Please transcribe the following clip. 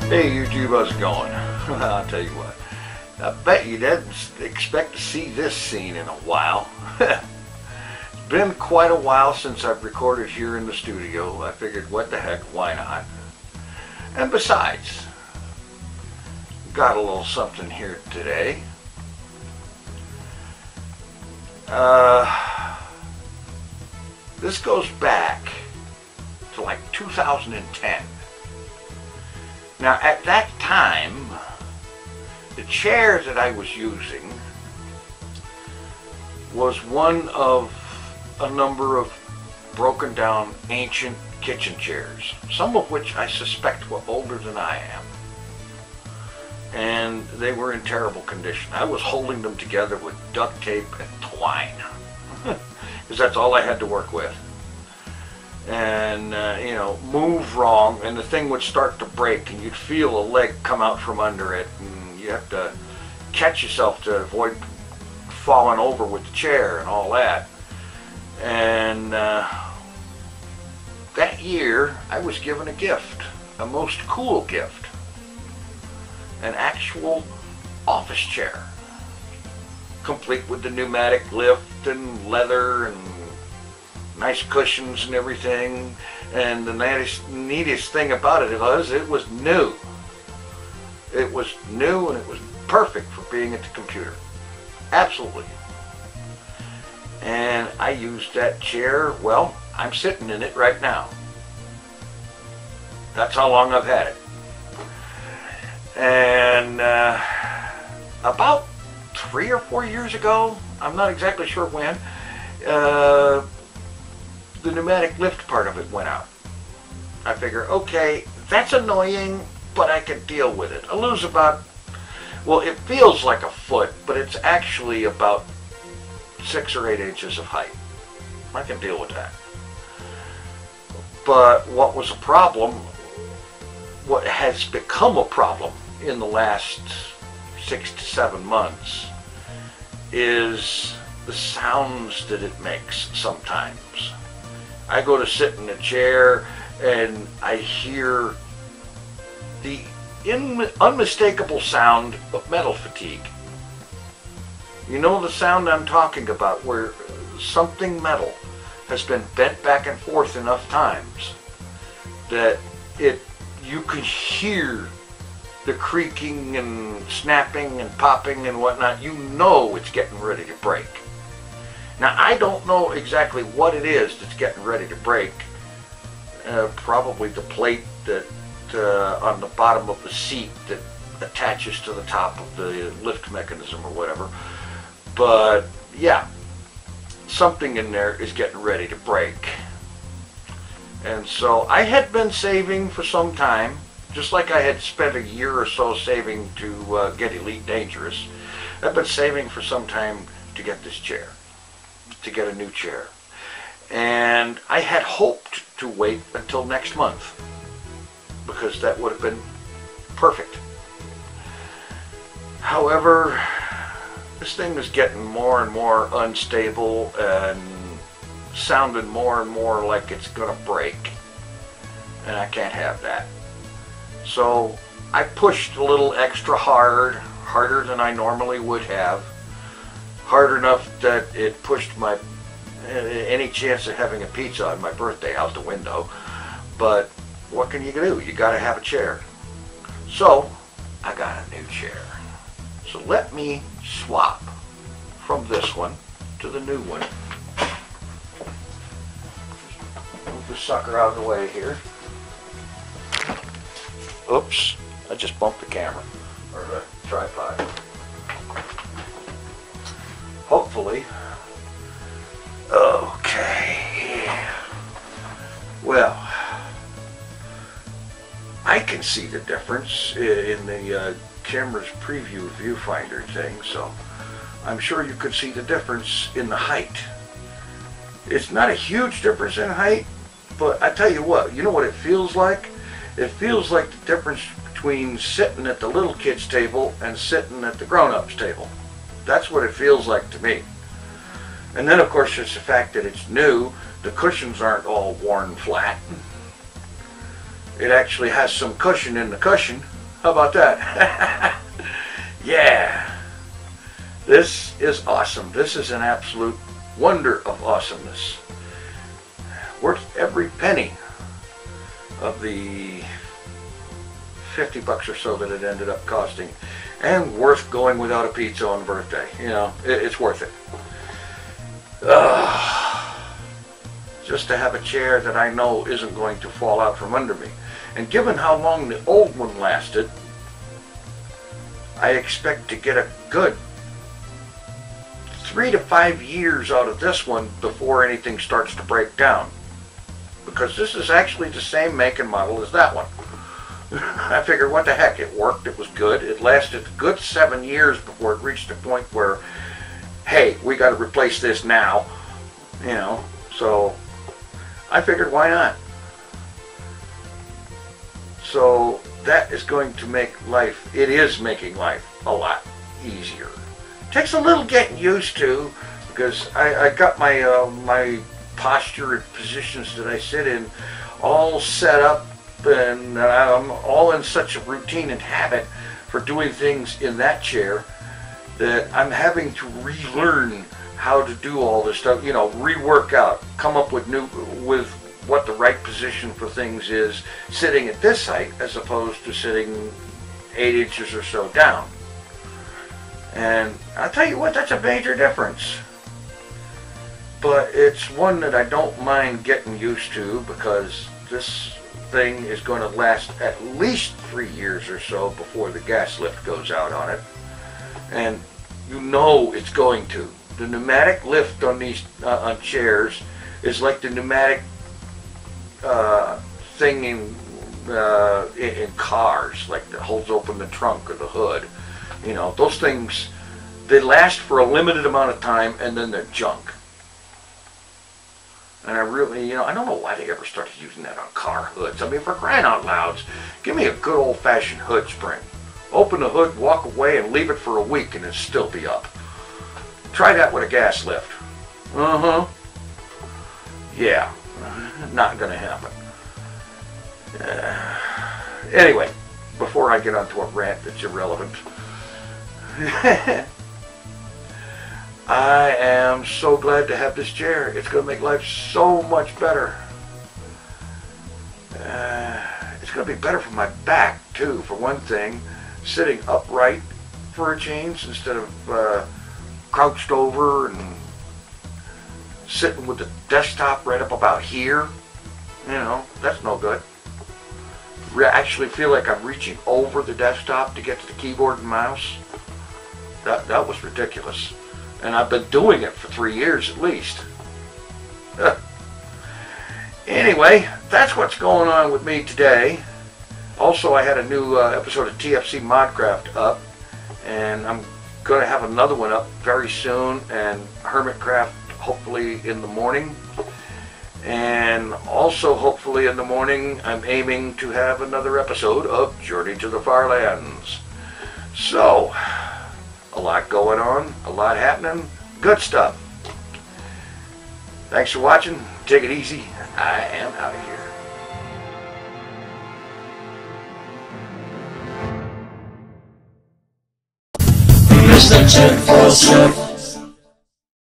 Hey YouTube, how's it going? I'll tell you what, I bet you didn't expect to see this scene in a while. It's been quite a while since I've recorded here in the studio. I figured, what the heck, why not? And besides, got a little something here today. This goes back to like 2010. Now at that time, the chair that I was using was one of a number of broken down ancient kitchen chairs, some of which I suspect were older than I am. And they were in terrible condition. I was holding them together with duct tape and twine, because that's all I had to work with. And you know, move wrong and the thing would start to break and you'd feel a leg come out from under it, and you have to catch yourself to avoid falling over with the chair and all that. And that year I was given a gift, a most cool gift, an actual office chair, complete with the pneumatic lift and leather and nice cushions and everything. And the neatest thing about it was new. It was new and it was perfect for being at the computer. Absolutely. And I used that chair, well, I'm sitting in it right now. That's how long I've had it. And about 3 or 4 years ago, I'm not exactly sure when, the pneumatic lift part of it went out. I figure, okay, that's annoying, but I can deal with it. I lose about, well, it feels like a foot, but it's actually about 6 or 8 inches of height. I can deal with that. But what was a problem, what has become a problem in the last 6 to 7 months, is the sounds that it makes sometimes. I go to sit in a chair and I hear the unmistakable sound of metal fatigue. You know the sound I'm talking about, where something metal has been bent back and forth enough times that you can hear the creaking and snapping and popping and whatnot. You know it's getting ready to break. Now, I don't know exactly what it is that's getting ready to break. Probably the plate that on the bottom of the seat that attaches to the top of the lift mechanism or whatever. But yeah, something in there is getting ready to break. And so I had been saving for some time, just like I had spent a year or so saving to get Elite Dangerous. I've been saving for some time to get this chair, to get a new chair. And I had hoped to wait until next month, because that would have been perfect. However, this thing is getting more and more unstable and sounding more and more like it's gonna break, and I can't have that. So I pushed a little extra hard, harder than I normally would have, hard enough that it pushed my any chance of having a pizza on my birthday out the window. But what can you do? You gotta have a chair. So I got a new chair. So let me swap from this one to the new one. Move the sucker out of the way here. Oops, I just bumped the camera, or the tripod. Hopefully. Okay. Well, I can see the difference in the camera's preview viewfinder thing, so I'm sure you could see the difference in the height. It's not a huge difference in height, but I tell you what, you know what it feels like? It feels like the difference between sitting at the little kids table and sitting at the grown-ups table. That's what it feels like to me. And then of course there's the fact that it's new. The cushions aren't all worn flat. It actually has some cushion in the cushion, How about that? Yeah. This is awesome. This is an absolute wonder of awesomeness. Worth every penny of the $50 or so that it ended up costing, and worth going without a pizza on birthday. You know, it's worth it. Just to have a chair that I know isn't going to fall out from under me. And given how long the old one lasted, I expect to get a good 3 to 5 years out of this one before anything starts to break down. Because this is actually the same make and model as that one. I figured, what the heck, it worked, it was good, it lasted a good 7 years before it reached a point where, hey, we got to replace this now, you know, so I figured, why not? So that is going to make life, it is making life a lot easier. Takes a little getting used to, because I got my my posture and positions that I sit in all set up, and I'm all in such a routine and habit for doing things in that chair that I'm having to relearn how to do all this stuff, you know, rework out, come up with what the right position for things is sitting at this height as opposed to sitting 8 inches or so down. And I'll tell you what, that's a major difference. But it's one that I don't mind getting used to, because this thing is going to last at least 3 years or so before the gas lift goes out on it. And you know it's going to. The pneumatic lift on these on chairs is like the pneumatic thing in cars, like that holds open the trunk or the hood. You know, those things, they last for a limited amount of time and then they're junk. And I really, you know, I don't know why they ever started using that on car hoods. I mean, for crying out loud, give me a good old-fashioned hood spring. Open the hood, walk away, and leave it for a week and it'll still be up. Try that with a gas lift. Yeah, not gonna happen. Anyway, before I get onto a rant that's irrelevant, I am so glad to have this chair. It's going to make life so much better. It's going to be better for my back, too, for one thing. Sitting upright for a change instead of crouched over and sitting with the desktop right up about here. You know, that's no good. I actually feel like I'm reaching over the desktop to get to the keyboard and mouse. That was ridiculous. And I've been doing it for 3 years at least. Anyway, that's what's going on with me today. Also, I had a new episode of TFC Modcraft up, and I'm going to have another one up very soon, and Hermitcraft hopefully in the morning. And also hopefully in the morning, I'm aiming to have another episode of Journey to the FarLands. So, a lot going on, a lot happening, good stuff. Thanks for watching, take it easy, I am out of here. Here's the TinFoilChef.